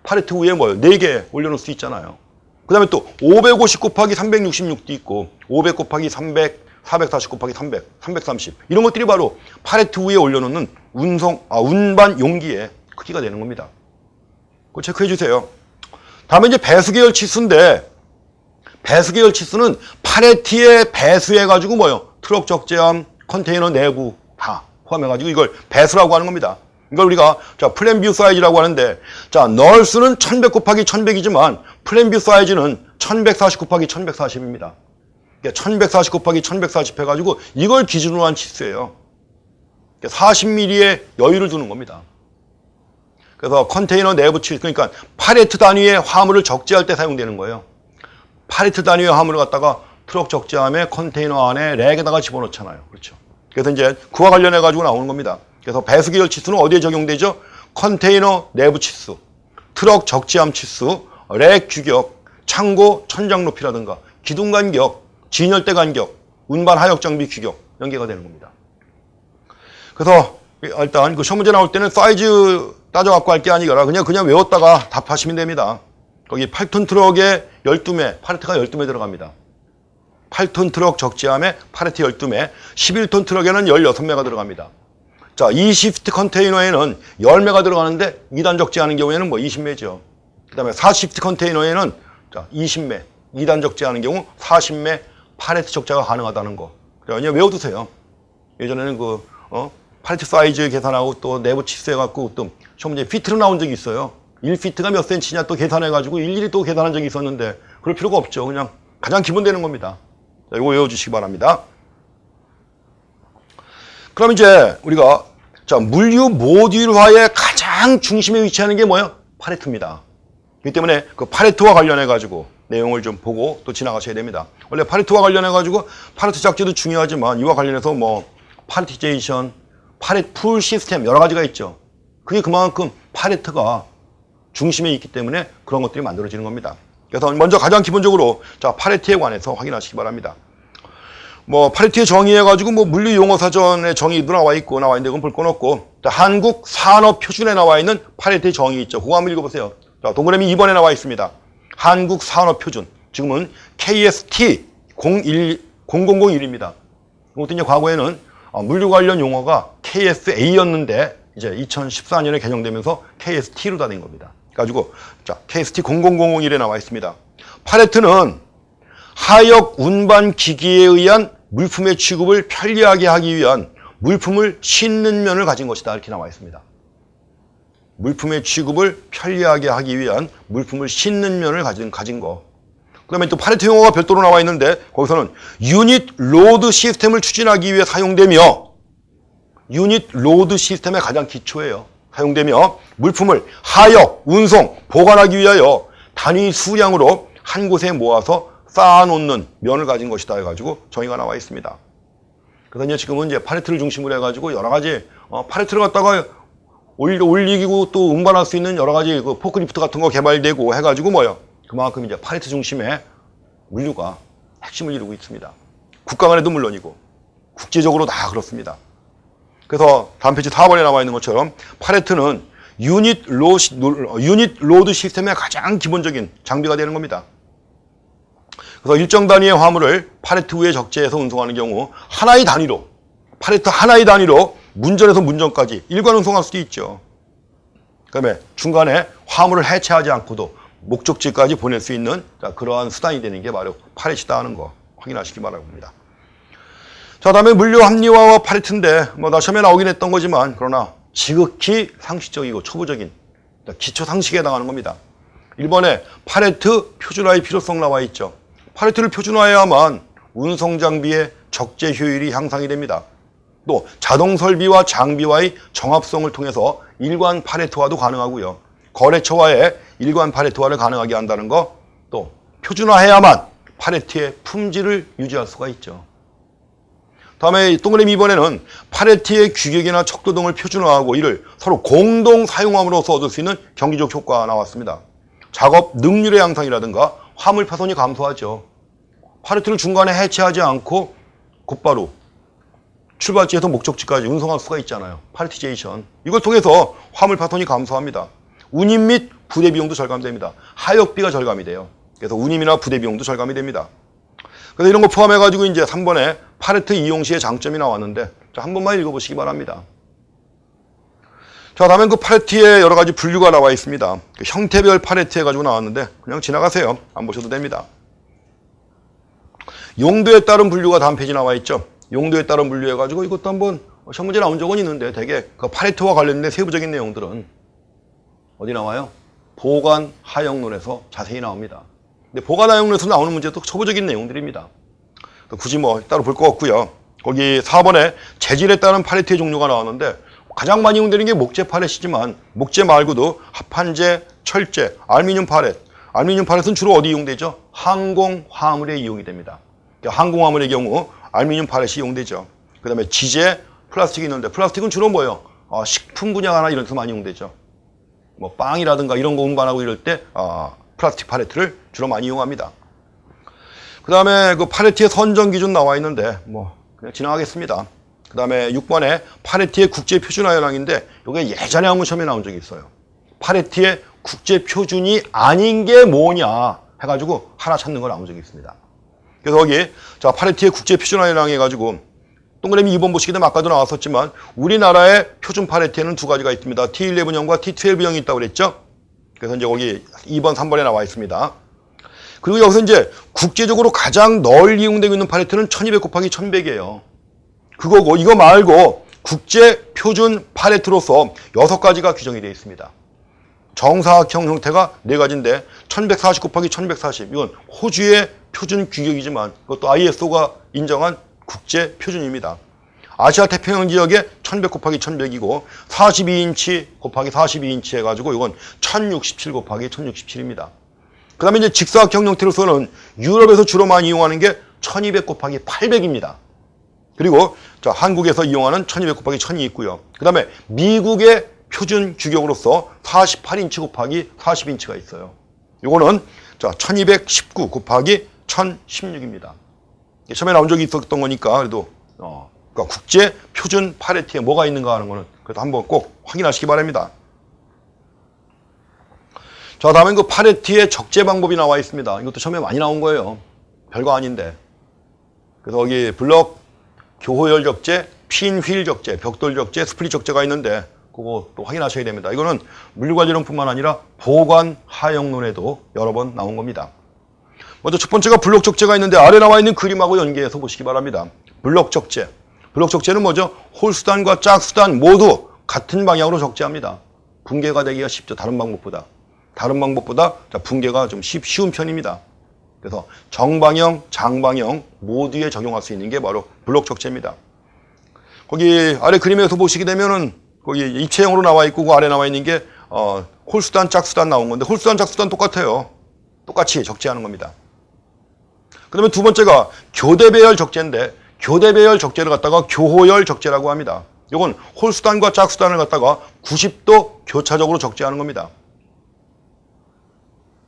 [SPEAKER 1] 팔레트 위에 4개 올려놓을 수 있잖아요. 그 다음에 또 550 곱하기 366도 있고 500 곱하기 300, 440 곱하기 300, 330 이런 것들이 바로 팔레트 위에 올려놓는 운반 용기의 크기가 되는 겁니다. 그거 체크해 주세요. 다음에 이제 배수 계열 치수인데 배수 계열 치수는 팔레트에 배수해가지고 트럭 적재함, 컨테이너 내부 다 포함해가지고 이걸 배수라고 하는 겁니다. 이걸 우리가 플랜 뷰 사이즈라고 하는데 널스는 1100 곱하기 1100이지만 플랜 뷰 사이즈는 1140 곱하기 1140입니다. 1140 곱하기 1140 해가지고 이걸 기준으로 한 치수예요. 40mm의 여유를 두는 겁니다. 그래서 컨테이너 내부 치수, 그러니까 팔레트 단위의 화물을 적재할 때 사용되는 거예요. 팔레트 단위의 화물을 갖다가 트럭 적재함에 컨테이너 안에 랙에다가 집어넣잖아요. 그렇죠. 그래서 이제 그와 관련해가지고 나오는 겁니다. 그래서 배수 계열 치수는 어디에 적용되죠? 컨테이너 내부 치수, 트럭 적재함 치수, 랙 규격, 창고 천장 높이라든가 기둥 간격, 진열대 간격, 운반 하역 장비 규격 연계가 되는 겁니다. 그래서 일단 그 시험 문제 나올 때는 사이즈 따져갖고 할 게 아니라 그냥 외웠다가 답하시면 됩니다. 거기 8톤 트럭에 12매, 팔레트가 12매 들어갑니다. 8톤 트럭 적재함에 팔레트 12매, 11톤 트럭에는 16매가 들어갑니다. 자, 2시프트 컨테이너에는 10매가 들어가는데 2단 적재하는 경우에는 20매죠. 그 다음에 4시프트 컨테이너에는 20매, 2단 적재하는 경우 40매 팔레트 적재가 가능하다는 거. 그냥 외워두세요. 예전에는 팔레트 사이즈 계산하고 또 내부 치수해갖고 또 시험 문제 피트로 나온 적이 있어요. 1피트가 몇 센치냐 또 계산해가지고 일일이 또 계산한 적이 있었는데 그럴 필요가 없죠. 그냥 가장 기본 되는 겁니다. 자, 이거 외워주시기 바랍니다. 그럼 이제 우리가 자, 물류 모듈화의 가장 중심에 위치하는 게 뭐예요? 파레트입니다. 그렇기 때문에 그 파레트와 관련해 가지고 내용을 좀 보고 또 지나가셔야 됩니다. 원래 파레트와 관련해 가지고 파레트 작제도 중요하지만 이와 관련해서 뭐 파레티제이션, 파레트 풀 시스템 여러 가지가 있죠. 그게 그만큼 파레트가 중심에 있기 때문에 그런 것들이 만들어지는 겁니다. 그래서 먼저 가장 기본적으로 자, 파레트에 관해서 확인하시기 바랍니다. 뭐 파레트의 정의해가지고 뭐 물류 용어 사전에 정의도 나와 있는데 그건 볼 건 없고 자, 한국 산업 표준에 나와 있는 파레트의 정의 있죠. 그거 한번 읽어보세요. 자, 동그라미 2번에 나와 있습니다. 한국 산업 표준 지금은 KST 0001입니다. 이것도 이제 과거에는 물류 관련 용어가 KSA였는데 이제 2014년에 개정되면서 KST로 다 된 겁니다. 가지고 자, KST 0001에 나와 있습니다. 파레트는 하역 운반 기기에 의한 물품의 취급을 편리하게 하기 위한 물품을 싣는 면을 가진 것이다. 이렇게 나와 있습니다. 물품의 취급을 편리하게 하기 위한 물품을 싣는 면을 가진 거. 그 다음에 또 파레트 용어가 별도로 나와 있는데 거기서는 유닛 로드 시스템을 추진하기 위해 사용되며 유닛 로드 시스템의 가장 기초예요. 사용되며 물품을 하역, 운송, 보관하기 위하여 단위 수량으로 한 곳에 모아서 쌓아놓는 면을 가진 것이다 해가지고 정의가 나와 있습니다. 그래서 이제 지금은 이제 파레트를 중심으로 해가지고 여러 가지 파레트를 갖다가 올리고 또 운반할 수 있는 여러 가지 그 포크리프트 같은 거 개발되고 해가지고 뭐요? 그만큼 이제 파레트 중심의 물류가 핵심을 이루고 있습니다. 국가 간에도 물론이고 국제적으로 다 그렇습니다. 그래서 다음 페이지 4번에 나와 있는 것처럼 파레트는 유닛 로드 시스템의 가장 기본적인 장비가 되는 겁니다. 그래서 일정 단위의 화물을 파레트 위에 적재해서 운송하는 경우 하나의 단위로 파레트 하나의 단위로 문전에서 문전까지 일관 운송할 수도 있죠. 그다음에 중간에 화물을 해체하지 않고도 목적지까지 보낼 수 있는 그러한 수단이 되는 게 바로 파레트다 하는 거 확인하시기 바랍니다. 자, 다음에 물류 합리화와 파레트인데 다 처음에 나오긴 했던 거지만 그러나 지극히 상식적이고 초보적인 기초 상식에 해당하는 겁니다. 1번에 파레트 표준화의 필요성 나와 있죠. 파레트를 표준화해야만 운송 장비의 적재 효율이 향상이 됩니다. 또 자동 설비와 장비와의 정합성을 통해서 일관 파레트화도 가능하고요. 거래처와의 일관 파레트화를 가능하게 한다는 거, 또 표준화해야만 파레트의 품질을 유지할 수가 있죠. 다음에 동그라미 2번에는 파레트의 규격이나 척도 등을 표준화하고 이를 서로 공동 사용함으로써 얻을 수 있는 경제적 효과가 나왔습니다. 작업 능률의 향상이라든가 화물 파손이 감소하죠. 파레트를 중간에 해체하지 않고 곧바로 출발지에서 목적지까지 운송할 수가 있잖아요. 파레티제이션. 이걸 통해서 화물 파손이 감소합니다. 운임 및 부대 비용도 절감됩니다. 하역비가 절감이 돼요. 그래서 운임이나 부대 비용도 절감이 됩니다. 그래서 이런 거 포함해가지고 이제 3번에 파레트 이용 시의 장점이 나왔는데 한 번만 읽어보시기 바랍니다. 자, 다음엔 그 파레트의 여러 가지 분류가 나와 있습니다. 형태별 파레트 해가지고 나왔는데 그냥 지나가세요. 안 보셔도 됩니다. 용도에 따른 분류가 다음 페이지 나와 있죠. 용도에 따른 분류해가지고 이것도 한번 시험 문제 나온 적은 있는데 되게 그 파레트와 관련된 세부적인 내용들은 어디 나와요? 보관 하역론에서 자세히 나옵니다. 근데 보관 하역론에서 나오는 문제도 초보적인 내용들입니다. 굳이 뭐 따로 볼 거 없고요. 거기 4번에 재질에 따른 파레트의 종류가 나왔는데 가장 많이 이용되는 게 목재 파렛이지만 목재 말고도 합판재, 철재, 알루미늄 파렛. 알루미늄 파렛은 주로 어디 이용되죠? 항공 화물에 이용이 됩니다. 항공 화물의 경우 알루미늄 파렛이 이용되죠. 그 다음에 지재, 플라스틱이 있는데 플라스틱은 주로 뭐예요? 식품 분야나 이런 데서 많이 이용되죠. 뭐 빵이라든가 이런 거 운반하고 이럴 때 플라스틱 파레트를 주로 많이 이용합니다. 그 다음에 그 파레트의 선정 기준 나와 있는데 뭐 그냥 지나가겠습니다. 그 다음에 6번에 파레트의 국제 표준화 현황인데 이게 예전에 한번 시험에 나온 적이 있어요. 파레트의 국제 표준이 아닌 게 뭐냐 해가지고 하나 찾는 거 나온 적이 있습니다. 그래서 거기 자 파레트의 국제 표준화 현황 해가지고 동그라미 2번 보시게 되면 아까도 나왔었지만 우리나라의 표준 파레트에는 두 가지가 있습니다. T11형과 T12형이 있다고 그랬죠. 그래서 이제 거기 2번, 3번에 나와 있습니다. 그리고 여기서 이제 국제적으로 가장 널리 이용되고 있는 파레트는 1200 곱하기 1100이에요. 그거고 이거 말고 국제 표준 파레트로서 6가지가 규정이 되어 있습니다. 정사각형 형태가 4가지인데 1140 곱하기 1140 이건 호주의 표준 규격이지만 그것도 ISO가 인정한 국제 표준입니다. 아시아 태평양 지역에 1100 곱하기 1100이고 42인치 곱하기 42인치 해가지고 이건 1067 곱하기 1067입니다. 그 다음에 이제 직사각형 형태로서는 유럽에서 주로 많이 이용하는 게 1200 곱하기 800입니다. 그리고 자, 한국에서 이용하는 1200 곱하기 1000이 있고요. 그 다음에 미국의 표준 규격으로서 48인치 곱하기 40인치가 있어요. 요거는 자, 1219 곱하기 1016입니다. 처음에 나온 적이 있었던 거니까 그래도 그러니까 국제 표준 파레트에 뭐가 있는가 하는 거는 그래도 한번 꼭 확인하시기 바랍니다. 자, 다음엔 그 파레트의 적재 방법이 나와 있습니다. 이것도 처음에 많이 나온 거예요. 별거 아닌데. 그래서 여기 블럭 교호열 적재, 핀휠 적재, 벽돌 적재, 스플릿 적재가 있는데 그거 또 확인하셔야 됩니다. 이거는 물류관리론뿐만 아니라 보관 하역론에도 여러 번 나온 겁니다. 먼저 첫 번째가 블록 적재가 있는데 아래 나와 있는 그림하고 연계해서 보시기 바랍니다. 블록 적재. 블록 적재는 뭐죠? 홀수단과 짝수단 모두 같은 방향으로 적재합니다. 붕괴가 되기가 쉽죠. 다른 방법보다 붕괴가 좀 쉬운 편입니다. 그래서 정방형, 장방형 모두에 적용할 수 있는 게 바로 블록 적재입니다. 거기 아래 그림에서 보시게 되면은 거기 입체형으로 나와 있고 그 아래 나와 있는 게 홀수단, 짝수단 나온 건데 홀수단, 짝수단 똑같아요. 똑같이 적재하는 겁니다. 그 다음에 두 번째가 교대배열 적재인데 교대배열 적재를 갖다가 교호열 적재라고 합니다. 이건 홀수단과 짝수단을 갖다가 90도 교차적으로 적재하는 겁니다.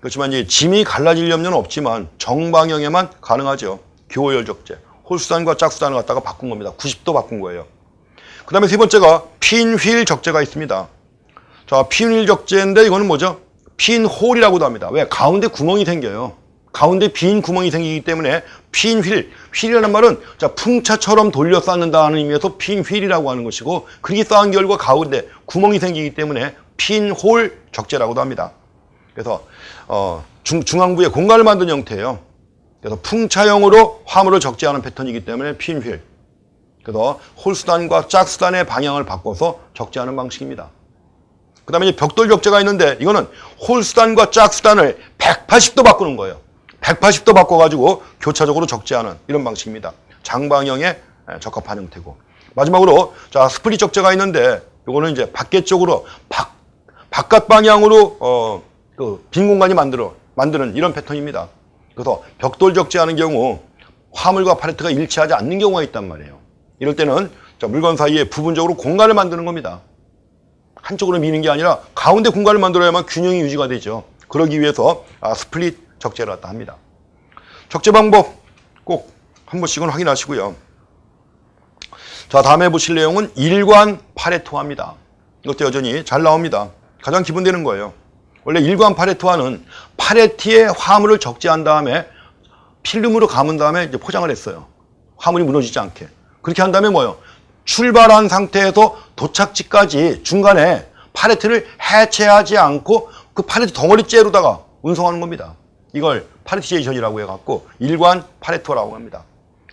[SPEAKER 1] 그렇지만 이제 짐이 갈라질 염려는 없지만 정방향에만 가능하죠. 교호열 적재. 홀수단과 짝수단을 갖다가 바꾼 겁니다. 90도 바꾼 거예요. 그 다음에 세 번째가 핀휠 적재가 있습니다. 자, 핀휠 적재인데 이거는 뭐죠? 핀홀이라고도 합니다. 왜? 가운데 구멍이 생겨요. 가운데 빈 구멍이 생기기 때문에 핀휠. 휠이라는 말은 자, 풍차처럼 돌려 쌓는다는 의미에서 핀휠이라고 하는 것이고 그렇게 쌓은 결과 가운데 구멍이 생기기 때문에 핀홀 적재라고도 합니다. 그래서 중앙부에 공간을 만든 형태예요. 그래서 풍차형으로 화물을 적재하는 패턴이기 때문에 핀휠. 그래서 홀수단과 짝수단의 방향을 바꿔서 적재하는 방식입니다. 그 다음에 이제 벽돌 적재가 있는데 이거는 홀수단과 짝수단을 180도 바꾸는 거예요. 180도 바꿔가지고 교차적으로 적재하는 이런 방식입니다. 장방형에 적합한 형태고. 마지막으로 자, 스플릿 적재가 있는데 이거는 이제 밖에 쪽으로 바깥 방향으로 빈 공간이 만드는 이런 패턴입니다. 그래서 벽돌 적재하는 경우 화물과 팔레트가 일치하지 않는 경우가 있단 말이에요. 이럴 때는 자, 물건 사이에 부분적으로 공간을 만드는 겁니다. 한쪽으로 미는 게 아니라 가운데 공간을 만들어야만 균형이 유지가 되죠. 그러기 위해서 스플릿 적재를 갖다 합니다. 적재 방법 꼭 한 번씩은 확인하시고요. 자, 다음에 보실 내용은 일관 파레토화입니다. 이것도 여전히 잘 나옵니다. 가장 기본되는 거예요. 원래 일관 파레토화는 파레트에 화물을 적재한 다음에 필름으로 감은 다음에 이제 포장을 했어요. 화물이 무너지지 않게. 그렇게 한 다음에 뭐예요? 출발한 상태에서 도착지까지 중간에 팔레트를 해체하지 않고 그 팔레트 덩어리째로다가 운송하는 겁니다. 이걸 파레티제이션이라고 해갖고 일관 파레토라고 합니다.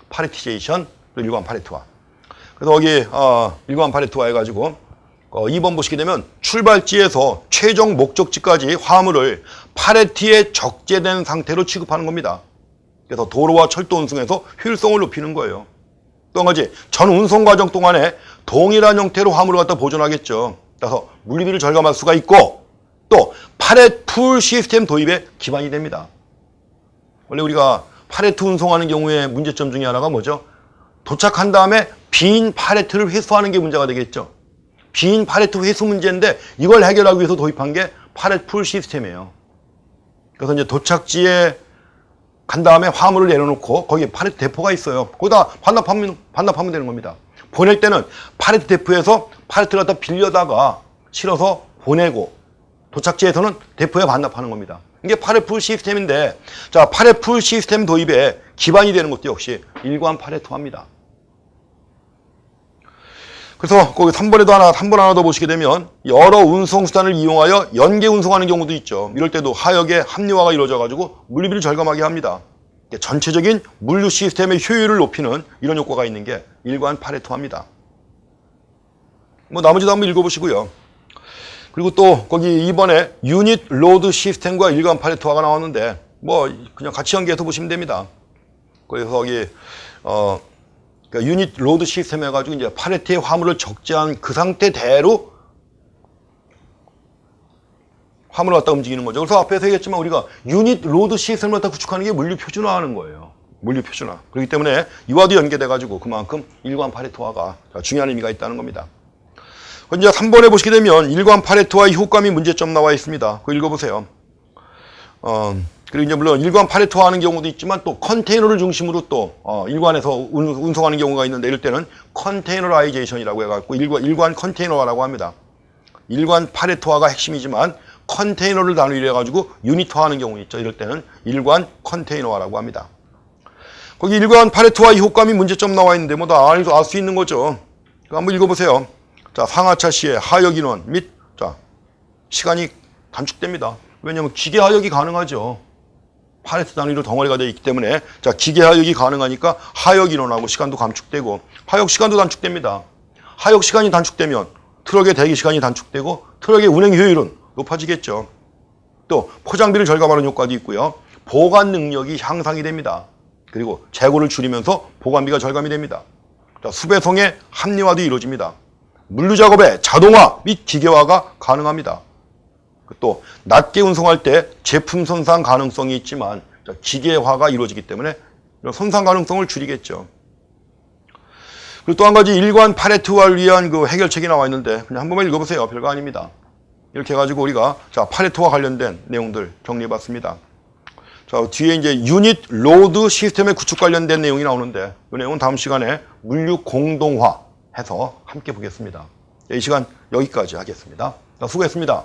[SPEAKER 1] 파레티제이션, 일관 파레토화. 그래서 여기 일관 파레토화 해가지고 2번 보시게 되면 출발지에서 최종 목적지까지 화물을 팔레트에 적재된 상태로 취급하는 겁니다. 그래서 도로와 철도 운송에서 효율성을 높이는 거예요. 또 한 가지, 전 운송 과정 동안에 동일한 형태로 화물을 갖다 보존하겠죠. 그래서 물류비를 절감할 수가 있고 또 팔레트 풀 시스템 도입에 기반이 됩니다. 원래 우리가 팔레트 운송하는 경우에 문제점 중에 하나가 뭐죠? 도착한 다음에 빈 팔레트를 회수하는 게 문제가 되겠죠. 빈 팔레트 회수 문제인데 이걸 해결하기 위해서 도입한 게 팔레트 풀 시스템이에요. 그래서 이제 도착지에 간 다음에 화물을 내려놓고 거기에 팔레트 대포가 있어요. 거기다 반납하면 되는 겁니다. 보낼 때는 팔레트 대포에서 팔레트를 갖다 빌려다가 실어서 보내고 도착지에서는 대포에 반납하는 겁니다. 이게 팔레트 풀 시스템인데 자, 팔레트 풀 시스템 도입에 기반이 되는 것도 역시 일관 팔레토화입니다. 그래서 거기 3번 하나 더 보시게 되면 여러 운송수단을 이용하여 연계 운송하는 경우도 있죠. 이럴 때도 하역의 합리화가 이루어져가지고 물류비를 절감하게 합니다. 전체적인 물류 시스템의 효율을 높이는 이런 효과가 있는 게 일관 파레토화입니다. 나머지도 한번 읽어보시고요. 그리고 또 거기 이번에 유닛 로드 시스템과 일관 파레토화가 나왔는데 그냥 같이 연계해서 보시면 됩니다. 그래서 여기 그러니까 유닛 로드 시스템 해가지고 이제 팔레트의 화물을 적재한 그 상태대로 화물을 갖다 움직이는 거죠. 그래서 앞에서 얘기했지만 우리가 유닛 로드 시스템을 갖다 구축하는 게 물류 표준화하는 거예요. 물류 표준화. 그렇기 때문에 이와도 연계돼가지고 그만큼 일관 팔레트화가 중요한 의미가 있다는 겁니다. 이제 3번에 보시게 되면 일관 팔레트화의 효과 및 문제점 나와 있습니다. 그거 읽어보세요. 그리고 이제 물론 일관 팔레트화 하는 경우도 있지만 또 컨테이너를 중심으로 또 일관에서 운송하는 경우가 있는데 이럴 때는 컨테이너라이제이션이라고 해갖고 일관 컨테이너화라고 합니다. 일관 팔레트화가 핵심이지만 컨테이너를 단위로 해가지고 유닛화하는 경우 있죠. 이럴 때는 일관 컨테이너화라고 합니다. 거기 일관 팔레트화의 효과 및 문제점 나와 있는데 뭐 다 알 수 있는 거죠. 한번 읽어보세요. 자, 상하차 시에 하역 인원 및 자, 시간이 단축됩니다. 왜냐하면 기계 하역이 가능하죠. 팔레트 단위로 덩어리가 되어 있기 때문에 자, 기계 하역이 가능하니까 하역 인원하고 시간도 감축되고 하역 시간도 단축됩니다. 하역 시간이 단축되면 트럭의 대기 시간이 단축되고 트럭의 운행 효율은 높아지겠죠. 또 포장비를 절감하는 효과도 있고요. 보관 능력이 향상이 됩니다. 그리고 재고를 줄이면서 보관비가 절감이 됩니다. 자, 수배송의 합리화도 이루어집니다. 물류 작업의 자동화 및 기계화가 가능합니다. 또 낮게 운송할 때 제품 손상 가능성이 있지만 기계화가 이루어지기 때문에 손상 가능성을 줄이겠죠. 그리고 또 한 가지 일관 팔레트화를 위한 그 해결책이 나와 있는데 그냥 한 번만 읽어보세요. 별거 아닙니다. 이렇게 해가지고 우리가 자, 팔레트와 관련된 내용들 정리해봤습니다. 자, 뒤에 이제 유닛 로드 시스템의 구축 관련된 내용이 나오는데 이 내용은 다음 시간에 물류 공동화 해서 함께 보겠습니다. 이 시간 여기까지 하겠습니다. 자, 수고했습니다.